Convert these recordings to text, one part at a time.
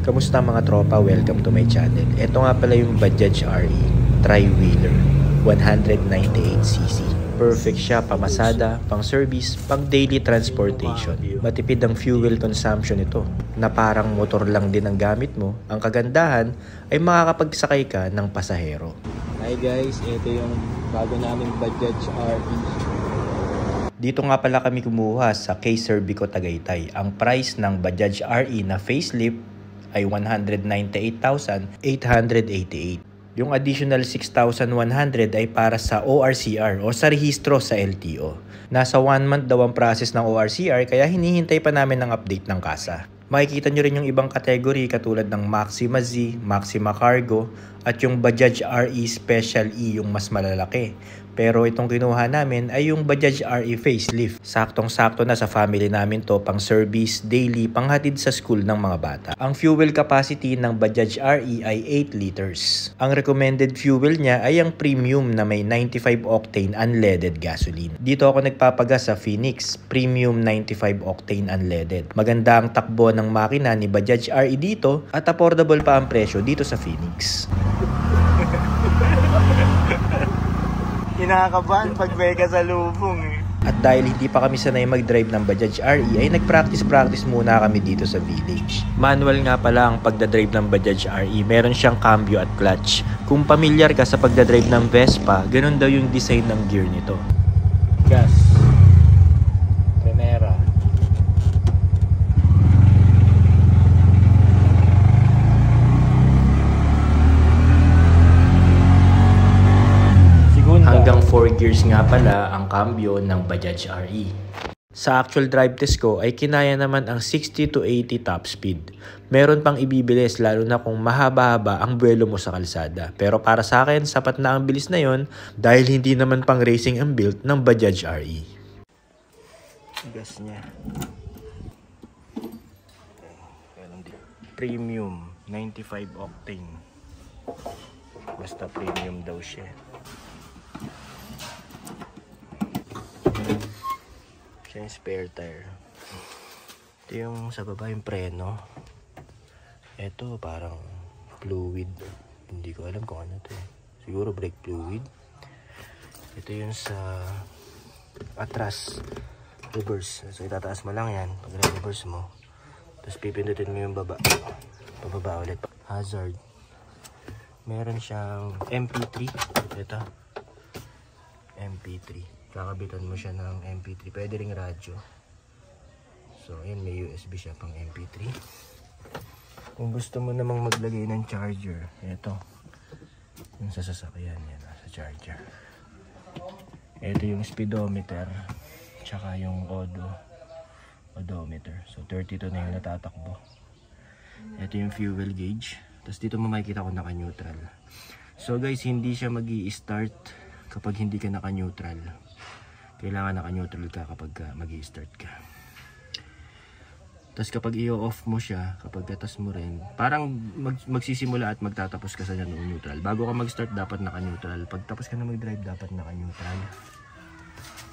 Kamusta mga tropa? Welcome to my channel. Ito nga pala yung Bajaj RE Tri-Wheeler 198cc. Perfect siya pamasada, pang service, pang daily transportation. Matipid ang fuel consumption nito na parang motor lang din ang gamit mo. Ang kagandahan ay makakapagsakay ka ng pasahero. Hi guys, ito yung bago naming Bajaj RE. Dito nga pala kami kumuha sa K Serbico Tagaytay. Ang price ng Bajaj RE na facelift ay 198,888. Yung additional 6,100 ay para sa ORCR o sa rehistro sa LTO. Nasa 1 month daw ang process ng ORCR kaya hinihintay pa namin ng update ng kasa. Makikita nyo rin yung ibang category katulad ng Maxima Z, Maxima Cargo at yung Bajaj RE Special E yung mas malalaki. Pero itong kinuha namin ay yung Bajaj RE Facelift. Saktong-sakto na sa family namin to, pang service, daily, panghatid sa school ng mga bata. Ang fuel capacity ng Bajaj RE ay 8 liters. Ang recommended fuel niya ay ang premium na may 95 octane unleaded gasoline. Dito ako nagpapagas sa Phoenix, premium 95 octane unleaded. Maganda ang takbo ng makina ni Bajaj RE dito at affordable pa ang presyo dito sa Phoenix. Kinakabahan pag may kasalubong eh. At dahil hindi pa kami sanay mag-drive ng Bajaj RE ay nag-practice muna kami dito sa village. Manual nga pala ang pagdadrive ng Bajaj RE. Meron siyang cambio at clutch. Kung pamilyar ka sa pagdadrive ng Vespa, ganun daw yung design ng gear nito. Gas. Primera. Hanggang 4 gears nga pala ang cambio ng Bajaj RE. Sa actual drive test ko ay kinaya naman ang 60 to 80 top speed. Meron pang ibibilis lalo na kung mahaba-haba ang buwelo mo sa kalsada. Pero para sa akin, sapat na ang bilis na yon dahil hindi naman pang racing ang build ng Bajaj RE. Gas niya. Premium 95 octane. Basta premium daw siya. Siya yung spare tire. Ito yung sa baba yung preno. Ito parang fluid. Hindi ko alam kung ano ito eh. Siguro brake fluid. Ito yung sa atras. Reverse. So itataas mo lang yan. Pag reverse mo. Tapos pipindutin mo yung baba. Pababa ulit. Hazard. Meron siyang MP3. Ito. MP3. Kakabitan mo siya ng MP3. Pwede ring radyo. So, ayan, may USB siya pang MP3. Kung gusto mo namang maglagay ng charger, ito. Yung sa sasakyan, yan, sa charger. Ito yung speedometer. Tsaka yung odometer. So, 32 na yung natatakbo. Ito yung fuel gauge. Tapos dito mo makikita kung naka-neutral. So, guys, hindi siya mag-i-start kapag hindi ka naka-neutral. Kailangan naka-neutral ka kapag mag-i-start ka. Tapos kapag i-off mo siya, kapag gatas mo rin, parang magsisimula at magtatapos ka sa neutral. Bago ka mag-start, dapat naka-neutral. Pag tapos ka na mag-drive, dapat naka-neutral.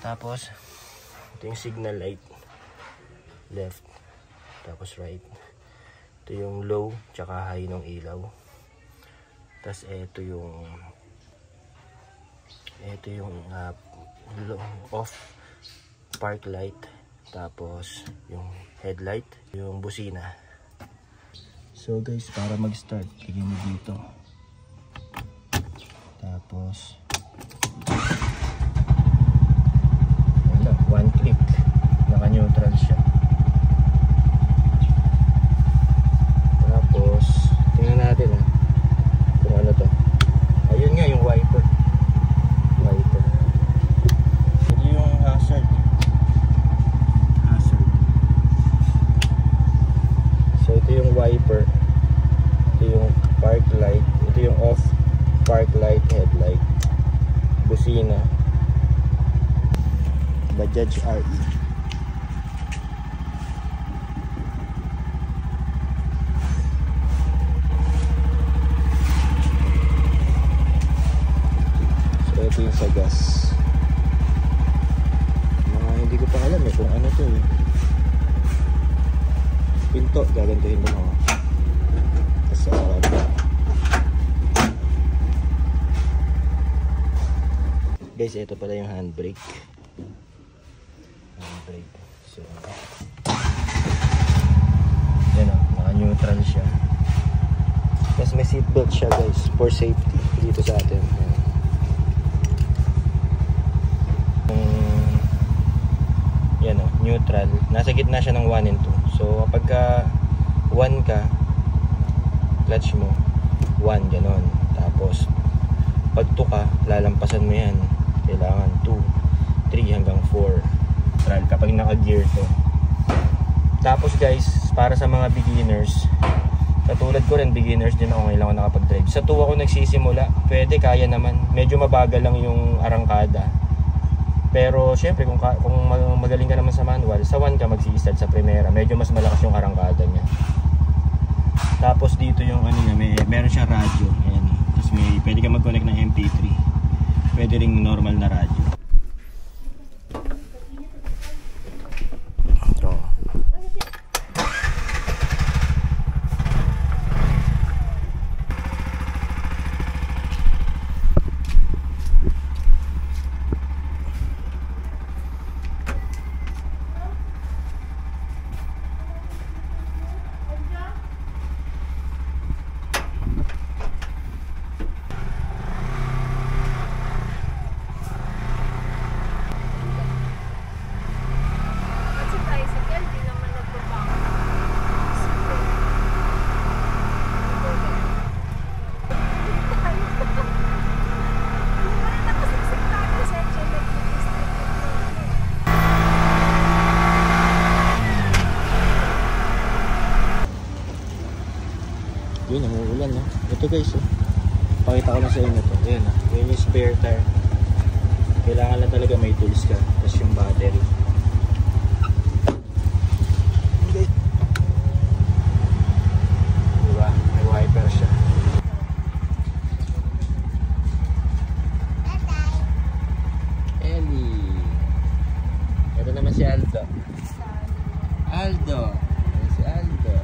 Tapos, ito yung signal light. Left. Tapos right. Ito yung low, tsaka high ng ilaw. Tapos ito yung off park light, tapos yung headlight, yung busina. So guys, para mag-start, lagyan mo dito. Tapos wala, one click, naka-neutral siya. Tapos tingnan natin kung ano to. Ayun nga yung wiper. So ito yung wiper, ito yung park light, ito yung off park light, headlight, busina, Bajaj RE. So ito yung sa gas. Hindi ko pa alam kung ano to pinto, gagantuhin mo ako. Guys, ito pala yung handbrake. So, yan o, naka-neutral siya. Tapos may seatbelt siya guys, for safety dito sa atin. Yan o, neutral. Nasa gitna siya ng 1 and 2. So kapag ka 1 ka, clutch mo 1, ganon. Tapos pag 2 ka, lalampasan mo yan. Kailangan 2, 3 hanggang 4 kapag naka-gear to. Tapos guys, para sa mga beginners, katulad ko rin, beginners din ako, ngayon lang ako nakapag-drive. Sa 2 ako nagsisimula, pwede, kaya naman. Medyo mabagal lang yung arangkada. Pero syempre, kung magaling ka naman sa manual, sa 1 ka magsi-start sa primera. Medyo mas malakas yung arangkada niya. Tapos dito yung ano niya, meron siyang radyo. Ayan. Tapos pwede ka mag-connect ng MP3. Pwede ring normal na radyo. Yun, umuulan no. Ito guys, pakita ko na sa inyo to. Ayan na, yun yung spare tire. Kailangan lang talaga may tools ka. Tapos yung battery. Okay. Diba? May wiper siya. Ellie. Ito naman si Aldo. Aldo. Ayan si Aldo.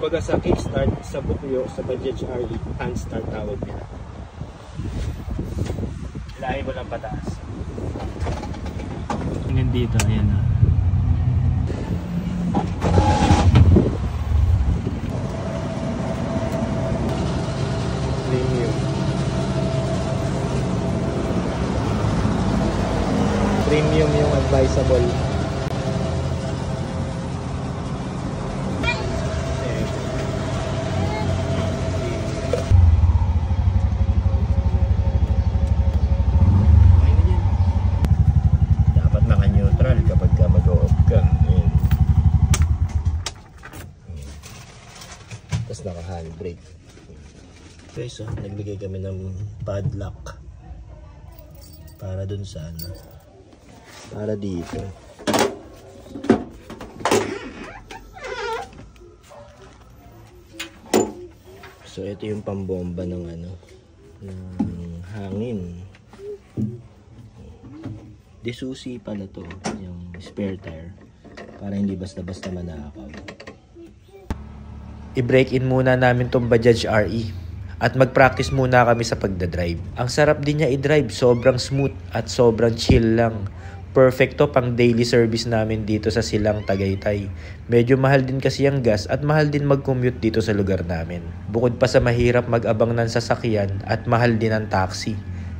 Kumbaga sa kickstart, sa bukyo, sa Bajaj RE, hand start tawag niya. Ilahin mo lang pataas. Hanggang dito, ayan na. Premium. Premium yung advisable. Naka handbrake. Okay, so nagbigay kami ng padlock para dun sa ano, para dito. So ito yung pambomba ng ano, ng hangin. Disusi pala to, yung spare tire, para hindi basta-basta manakaw. I-break in muna namin tong Bajaj RE at mag-practice muna kami sa pagdadrive. Ang sarap din niya i-drive, sobrang smooth at sobrang chill lang. Perfecto pang daily service namin dito sa Silang Tagaytay. Medyo mahal din kasi ang gas at mahal din mag-commute dito sa lugar namin. Bukod pa sa mahirap mag-abang ng sasakyan at mahal din ang taxi.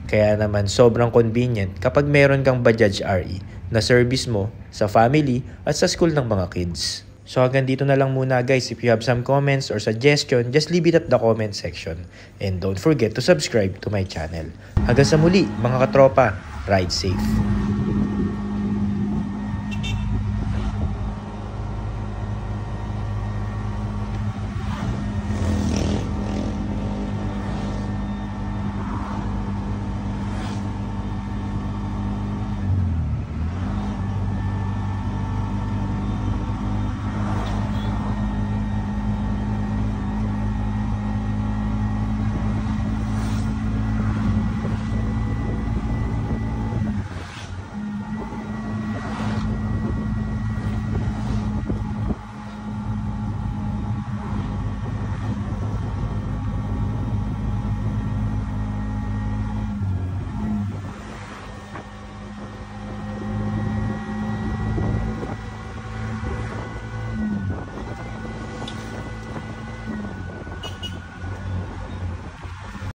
Kaya naman sobrang convenient kapag meron kang Bajaj RE na service mo sa family at sa school ng mga kids. So hanggang dito na lang muna guys. If you have some comments or suggestion, just leave it at the comment section. And don't forget to subscribe to my channel. Hanggang sa muli mga katropa, ride safe!